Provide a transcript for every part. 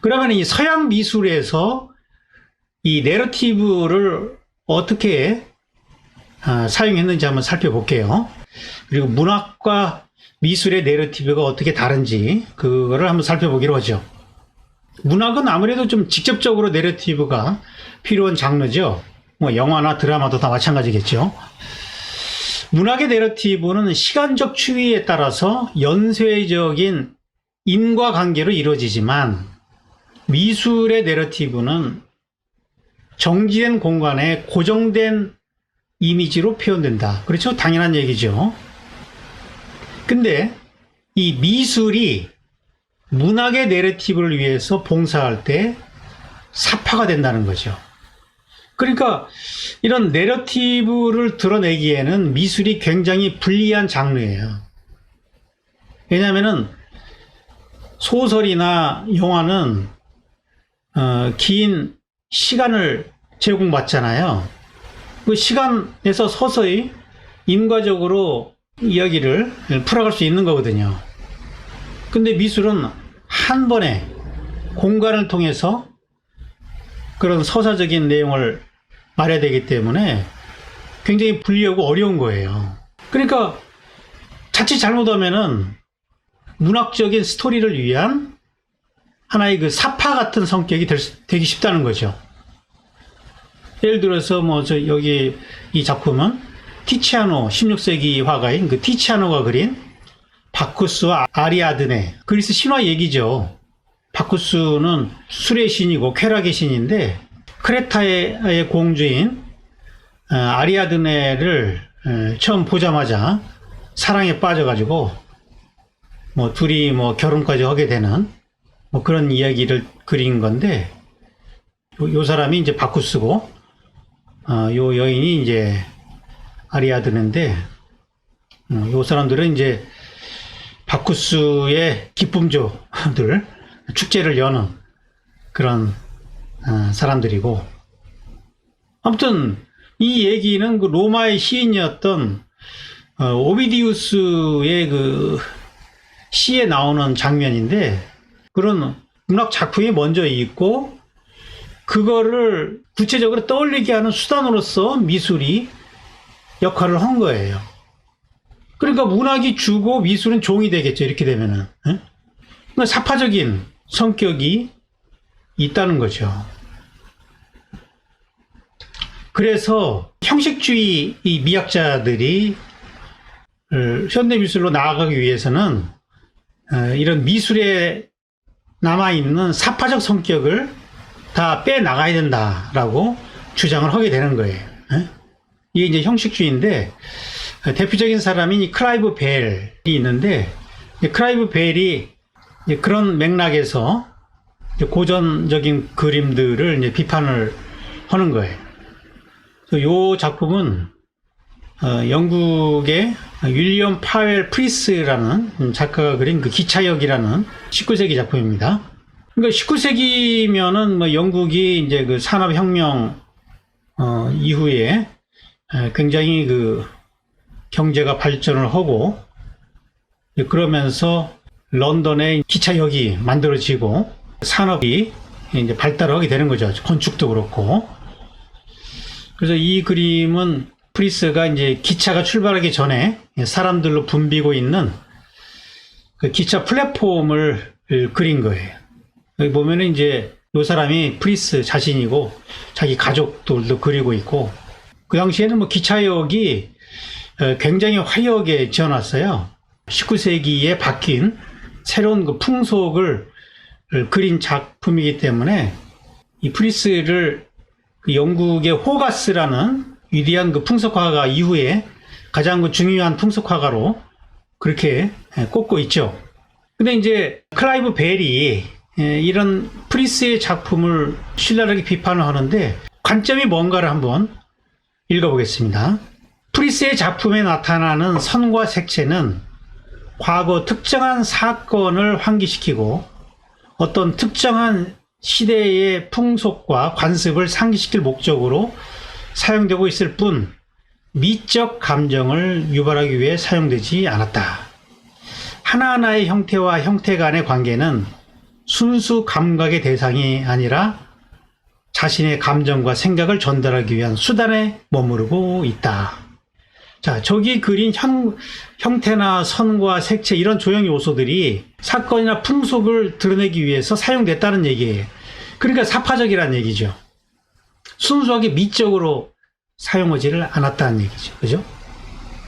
그러면 이 서양 미술에서 이 내러티브를 어떻게 사용했는지 한번 살펴볼게요. 그리고 문학과 미술의 내러티브가 어떻게 다른지 그거를 한번 살펴보기로 하죠. 문학은 아무래도 좀 직접적으로 내러티브가 필요한 장르죠. 뭐 영화나 드라마도 다 마찬가지겠죠. 문학의 내러티브는 시간적 추이에 따라서 연쇄적인 인과관계로 이루어지지만 미술의 내러티브는 정지된 공간에 고정된 이미지로 표현된다. 그렇죠? 당연한 얘기죠. 근데 이 미술이 문학의 내러티브를 위해서 봉사할 때 사파가 된다는 거죠. 그러니까 이런 내러티브를 드러내기에는 미술이 굉장히 불리한 장르예요. 왜냐하면은 소설이나 영화는 긴 시간을 제공받잖아요. 그 시간에서 서서히 인과적으로 이야기를 풀어갈 수 있는 거거든요. 근데 미술은 한 번에 공간을 통해서 그런 서사적인 내용을 말해야 되기 때문에 굉장히 불리하고 어려운 거예요. 그러니까 자칫 잘못하면은 문학적인 스토리를 위한 하나의 그 사파 같은 성격이 되기 쉽다는 거죠. 예를 들어서 여기 이 작품은 티치아노, 16세기 화가인 그 티치아노가 그린 바쿠스와 아리아드네, 그리스 신화 얘기죠. 바쿠스는 술의 신이고 쾌락의 신인데 크레타의 공주인 아리아드네를 처음 보자마자 사랑에 빠져가지고 둘이 결혼까지 하게 되는 그런 이야기를 그린 건데, 요 사람이 이제 바쿠스고 요 여인이 이제 아리아드네인데, 요 사람들은 이제 바쿠스의 기쁨조들, 축제를 여는 그런 사람들이고, 아무튼 이 얘기는 그 로마의 시인이었던 오비디우스의 그 시에 나오는 장면인데, 그런 문학 작품이 먼저 있고 그거를 구체적으로 떠올리게 하는 수단으로서 미술이 역할을 한 거예요. 그러니까 문학이 주고 미술은 종이 되겠죠, 이렇게 되면은. 그러니까 사파적인 성격이 있다는 거죠. 그래서 형식주의 이 미학자들이 현대미술로 나아가기 위해서는 이런 미술에 남아있는 사파적 성격을 다 빼나가야 된다라고 주장을 하게 되는 거예요. 이게 이제 형식주의인데, 대표적인 사람이 클라이브 벨이 있는데, 클라이브 벨이 그런 맥락에서 고전적인 그림들을 이제 비판을 하는 거예요. 이 작품은 영국의 윌리엄 파웰 프리스라는 작가가 그린 그 기차역이라는 19세기 작품입니다. 그러니까 19세기면은 영국이 이제 그 산업혁명 이후에 굉장히 그 경제가 발전을 하고, 그러면서 런던에 기차역이 만들어지고 산업이 이제 발달을 하게 되는 거죠. 건축도 그렇고. 그래서 이 그림은 프리스가 이제 기차가 출발하기 전에 사람들로 붐비고 있는 그 기차 플랫폼을 그린 거예요. 여기 보면은 이제 이 사람이 프리스 자신이고 자기 가족들도 그리고 있고, 그 당시에는 기차역이 굉장히 화려하게 지어놨어요. 19세기에 바뀐 새로운 그 풍속을 그린 작품이기 때문에 이 프리스를 그 영국의 호가스라는 위대한 그 풍속화가 이후에 가장 그 중요한 풍속화가로 그렇게 꼽고 있죠. 근데 이제 클라이브 벨이 이런 프리스의 작품을 신랄하게 비판을 하는데, 관점이 뭔가를 한번 읽어보겠습니다. 프리스의 작품에 나타나는 선과 색채는 과거 특정한 사건을 환기시키고 어떤 특정한 시대의 풍속과 관습을 상기시킬 목적으로 사용되고 있을 뿐 미적 감정을 유발하기 위해 사용되지 않았다. 하나하나의 형태와 형태 간의 관계는 순수 감각의 대상이 아니라 자신의 감정과 생각을 전달하기 위한 수단에 머무르고 있다. 자, 저기 그린 형태나 선과 색채 이런 조형 요소들이 사건이나 풍속을 드러내기 위해서 사용됐다는 얘기예요. 그러니까 사파적이라는 얘기죠. 순수하게 미적으로 사용하지를 않았다는 얘기죠. 그죠?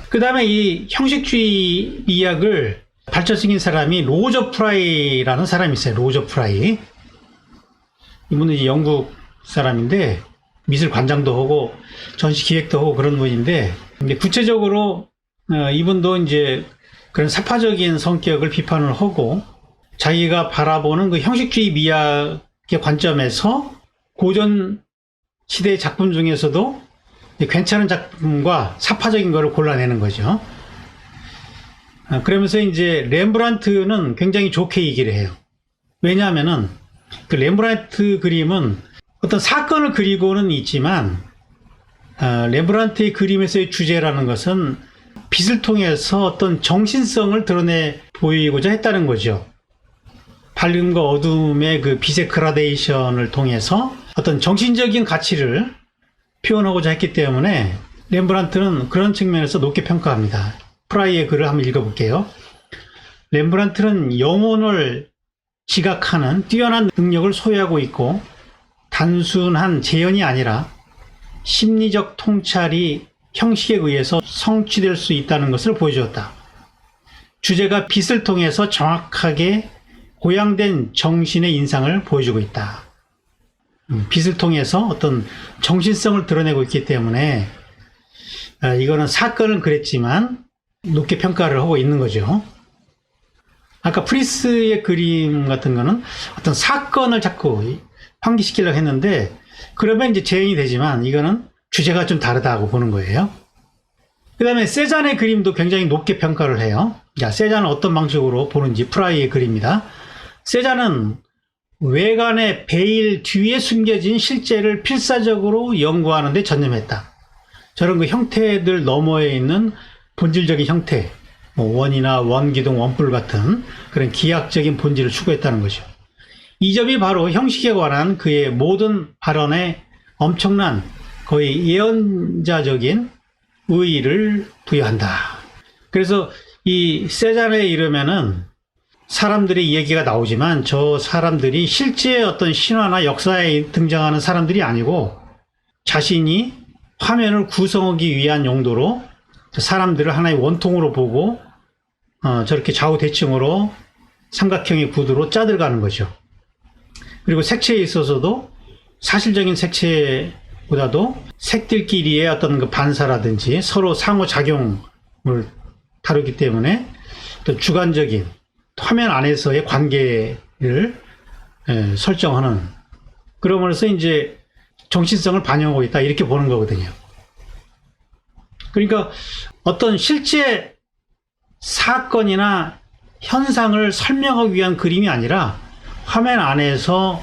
그 다음에 이 형식주의 미학을 발전시킨 사람이 로저 프라이라는 사람이 있어요. 로저 프라이. 이분은 이제 영국 사람인데 미술 관장도 하고 전시 기획도 하고 그런 분인데, 근데 구체적으로 이분도 이제 그런 사파적인 성격을 비판을 하고 자기가 바라보는 그 형식주의 미학의 관점에서 고전 시대의 작품 중에서도 괜찮은 작품과 사파적인 거를 골라내는 거죠. 그러면서 이제 렘브란트는 굉장히 좋게 얘기를 해요. 왜냐하면은 그 렘브란트 그림은 어떤 사건을 그리고는 있지만 렘브란트의 그림에서의 주제라는 것은 빛을 통해서 어떤 정신성을 드러내 보이고자 했다는 거죠. 밝음과 어둠의 그 빛의 그라데이션을 통해서 어떤 정신적인 가치를 표현하고자 했기 때문에 렘브란트는 그런 측면에서 높게 평가합니다. 프라이의 글을 한번 읽어볼게요. 렘브란트는 영혼을 지각하는 뛰어난 능력을 소유하고 있고 단순한 재현이 아니라 심리적 통찰이 형식에 의해서 성취될 수 있다는 것을 보여주었다. 주제가 빛을 통해서 정확하게 고양된 정신의 인상을 보여주고 있다. 빛을 통해서 어떤 정신성을 드러내고 있기 때문에 이거는 사건은 그랬지만 높게 평가를 하고 있는 거죠. 아까 프리스의 그림 같은 거는 어떤 사건을 자꾸 환기시키려고 했는데 그러면 이제 재현이 되지만 이거는 주제가 좀 다르다고 보는 거예요. 그 다음에 세잔의 그림도 굉장히 높게 평가를 해요. 자, 세잔은 어떤 방식으로 보는지 프라이의 글입니다. 세잔은 외관의 베일 뒤에 숨겨진 실제를 필사적으로 연구하는 데 전념했다. 저런 그 형태들 너머에 있는 본질적인 형태, 원이나 원기둥, 원뿔 같은 그런 기하학적인 본질을 추구했다는 거죠. 이 점이 바로 형식에 관한 그의 모든 발언에 엄청난 거의 예언자적인 의의를 부여한다. 그래서 이 세잔에 이르면은 사람들의 얘기가 나오지만 저 사람들이 실제 어떤 신화나 역사에 등장하는 사람들이 아니고 자신이 화면을 구성하기 위한 용도로 사람들을 하나의 원통으로 보고 저렇게 좌우대칭으로 삼각형의 구도로 짜들어가는 거죠. 그리고 색채에 있어서도 사실적인 색채보다도 색들끼리의 어떤 그 반사라든지 서로 상호작용을 다루기 때문에 또 주관적인 화면 안에서의 관계를 설정하는, 그러면서 이제 정신성을 반영하고 있다 이렇게 보는 거거든요. 그러니까 어떤 실제 사건이나 현상을 설명하기 위한 그림이 아니라 화면 안에서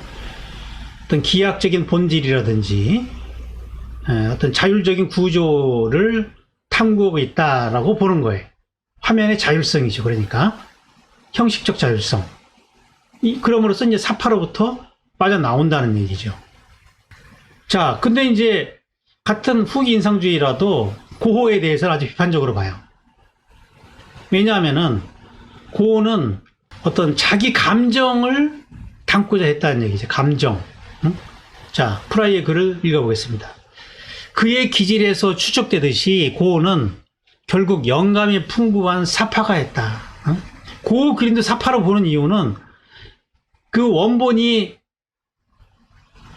어떤 기하학적인 본질이라든지 어떤 자율적인 구조를 탐구하고 있다라고 보는 거예요. 화면의 자율성이죠. 그러니까 형식적 자율성. 그럼으로써 이제 사파로부터 빠져나온다는 얘기죠. 자, 근데 이제 같은 후기 인상주의라도 고호에 대해서는 아주 비판적으로 봐요. 왜냐하면은 고호는 어떤 자기 감정을 담고자 했다는 얘기죠. 감정. 응? 자, 프라이의 글을 읽어보겠습니다. 그의 기질에서 추적되듯이 고호는 결국 영감이 풍부한 사파가였다. 응? 고호 그림도 사파로 보는 이유는 그 원본이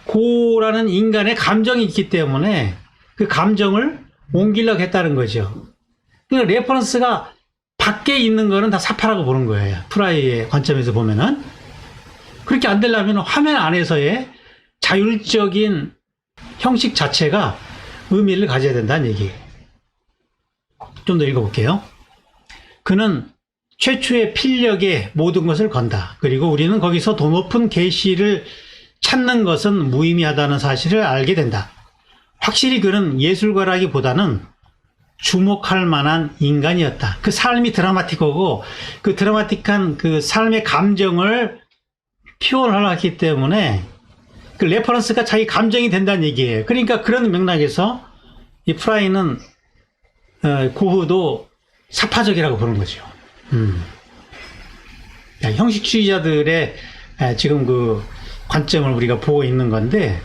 고라는 인간의 감정이 있기 때문에 그 감정을 옮기려고 했다는 거죠. 그러니까 레퍼런스가 밖에 있는 거는 다 사파라고 보는 거예요. 프라이의 관점에서 보면은. 그렇게 안 되려면 화면 안에서의 자율적인 형식 자체가 의미를 가져야 된다는 얘기예요. 좀 더 읽어볼게요. 그는 최초의 필력에 모든 것을 건다. 그리고 우리는 거기서 더 높은 계시를 찾는 것은 무의미하다는 사실을 알게 된다. 확실히 그는 예술가라기보다는 주목할 만한 인간이었다. 그 삶이 드라마틱하고 그 드라마틱한 그 삶의 감정을 표현을 하기 때문에 그 레퍼런스가 자기 감정이 된다는 얘기예요. 그러니까 그런 맥락에서 이 프라이는 고흐도 사파적이라고 보는 거죠. 형식주의자들의 지금 그 관점을 우리가 보고 있는 건데,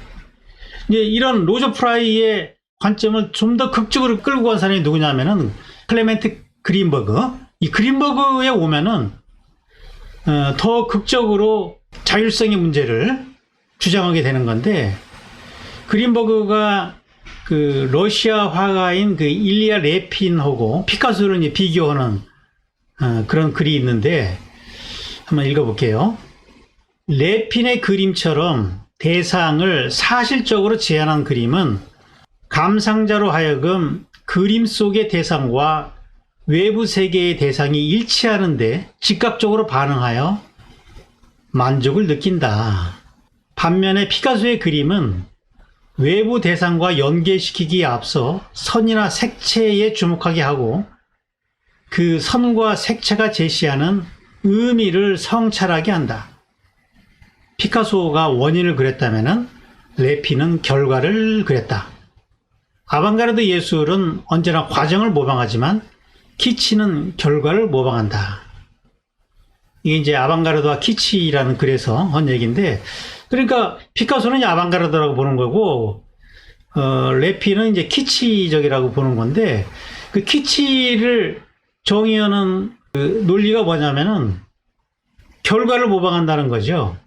이제 이런 로저 프라이의 관점을 좀 더 극적으로 끌고 간 사람이 누구냐면은 클레멘트 그린버그. 이 그린버그에 오면은 더 극적으로 자율성의 문제를 주장하게 되는 건데, 그린버그가 그 러시아 화가인 그 일리아 레핀하고 피카소를 이제 비교하는 그런 글이 있는데 한번 읽어볼게요. 레핀의 그림처럼 대상을 사실적으로 제한한 그림은 감상자로 하여금 그림 속의 대상과 외부 세계의 대상이 일치하는데 즉각적으로 반응하여 만족을 느낀다. 반면에 피카소의 그림은 외부 대상과 연계시키기에 앞서 선이나 색채에 주목하게 하고 그 선과 색채가 제시하는 의미를 성찰하게 한다. 피카소가 원인을 그렸다면 레핀은 결과를 그렸다. 아방가르드 예술은 언제나 과정을 모방하지만 키치는 결과를 모방한다. 이게 이제 아방가르드와 키치라는 글에서 한 얘기인데, 그러니까 피카소는 아방가르드라고 보는 거고, 레핀은 이제 키치적이라고 보는 건데, 그 키치를 정의하는 그 논리가 뭐냐면은 결과를 모방한다는 거죠.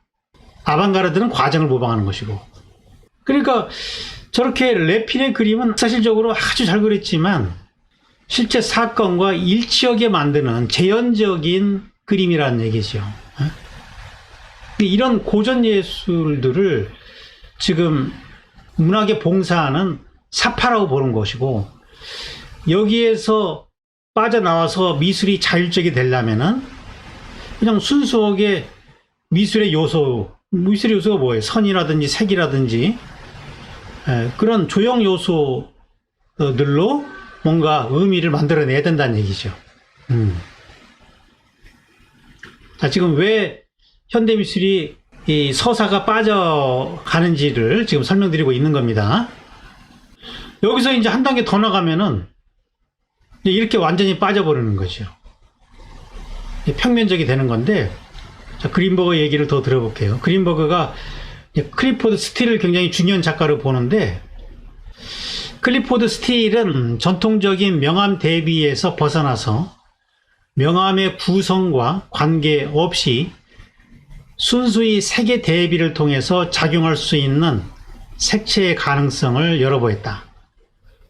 아방가르드는 과정을 모방하는 것이고. 그러니까 저렇게 레핀의 그림은 사실적으로 아주 잘 그렸지만 실제 사건과 일치하게 만드는 재현적인 그림이라는 얘기죠. 이런 고전 예술들을 지금 문학에 봉사하는 사파라고 보는 것이고, 여기에서 빠져나와서 미술이 자율적이 되려면은 그냥 순수하게 미술의 요소가 뭐예요? 선이라든지 색이라든지 그런 조형 요소들로 뭔가 의미를 만들어내야 된다는 얘기죠. 자, 지금 왜 현대미술이 이 서사가 빠져가는지를 지금 설명드리고 있는 겁니다. 여기서 이제 한 단계 더 나가면은 이렇게 완전히 빠져버리는 거죠. 평면적이 되는 건데, 자, 그린버그 얘기를 더 들어볼게요. 그린버그가 클리포드 스틸을 굉장히 중요한 작가로 보는데, 클리포드 스틸은 전통적인 명암 대비에서 벗어나서 명암의 구성과 관계없이 순수히 색의 대비를 통해서 작용할 수 있는 색채의 가능성을 열어보였다.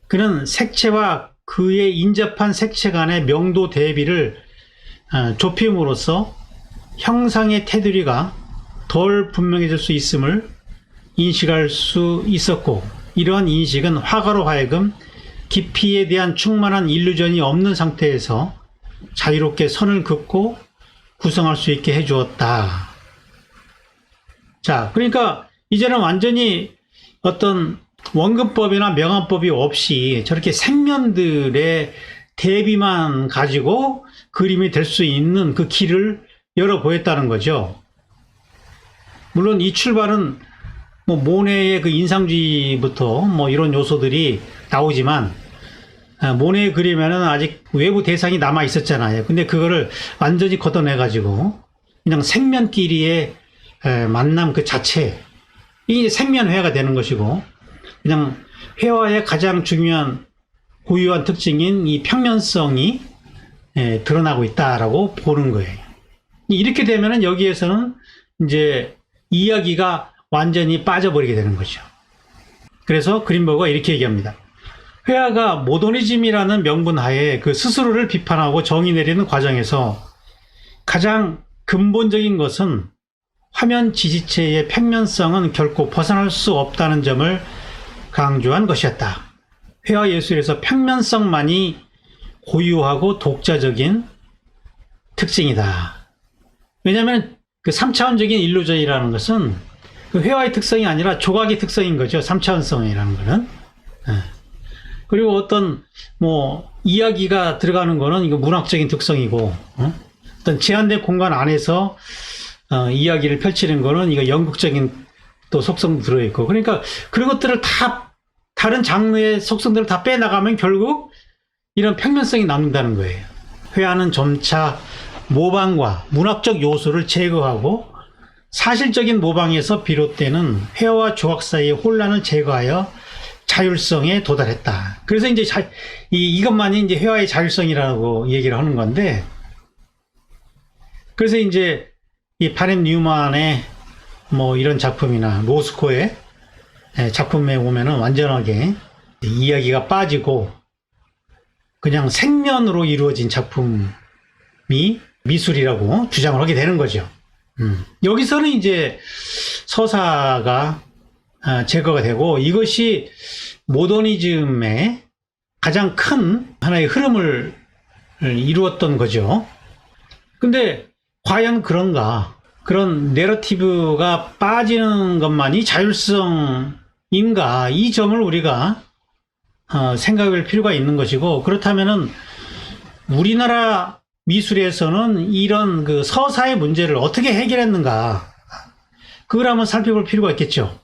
그는 색채와 그에 인접한 색채 간의 명도 대비를 좁힘으로써 형상의 테두리가 덜 분명해질 수 있음을 인식할 수 있었고, 이러한 인식은 화가로 하여금 깊이에 대한 충만한 일루전이 없는 상태에서 자유롭게 선을 긋고 구성할 수 있게 해주었다. 자, 그러니까 이제는 완전히 어떤 원근법이나 명암법이 없이 저렇게 색면들의 대비만 가지고 그림이 될 수 있는 그 길을 열어보였다는 거죠. 물론 이 출발은 뭐 모네의 그 인상주의부터 뭐 이런 요소들이 나오지만, 모네의 그림에는 아직 외부 대상이 남아 있었잖아요. 근데 그거를 완전히 걷어내가지고 그냥 색면끼리의 만남 그 자체, 이게 색면회화가 되는 것이고, 그냥 회화의 가장 중요한 고유한 특징인 이 평면성이 드러나고 있다라고 보는 거예요. 이렇게 되면은 여기에서는 이제 이야기가 완전히 빠져버리게 되는 거죠. 그래서 그린버그가 이렇게 얘기합니다. 회화가 모더니즘이라는 명분 하에 그 스스로를 비판하고 정의 내리는 과정에서 가장 근본적인 것은 화면 지지체의 평면성은 결코 벗어날 수 없다는 점을 강조한 것이었다. 회화 예술에서 평면성만이 고유하고 독자적인 특징이다. 왜냐하면 그 3차원적인 일루전이라는 것은 그 회화의 특성이 아니라 조각의 특성인 거죠. 3차원성이라는 거는. 그리고 어떤 뭐 이야기가 들어가는 거는 이거 문학적인 특성이고, 어떤 제한된 공간 안에서 이야기를 펼치는 거는 이거 연극적인 또 속성도 들어있고, 그러니까 그런 것들을 다 다른 장르의 속성들을 다 빼나가면 결국 이런 평면성이 남는다는 거예요. 회화는 점차 모방과 문학적 요소를 제거하고 사실적인 모방에서 비롯되는 회화와 조각 사이의 혼란을 제거하여 자율성에 도달했다. 그래서 이제 이것만이 이제 회화의 자율성이라고 얘기를 하는 건데, 그래서 이제 이 바렌 뉴만의 뭐 이런 작품이나 로스코의 작품에 보면은 완전하게 이야기가 빠지고 그냥 생면으로 이루어진 작품이 미술이라고 주장을 하게 되는 거죠. 여기서는 이제 서사가 제거가 되고 이것이 모더니즘의 가장 큰 하나의 흐름을 이루었던 거죠. 근데 과연 그런가? 그런 내러티브가 빠지는 것만이 자율성인가? 이 점을 우리가 생각할 필요가 있는 것이고, 그렇다면은 우리나라 미술에서는 이런 그 서사의 문제를 어떻게 해결했는가? 그걸 한번 살펴볼 필요가 있겠죠.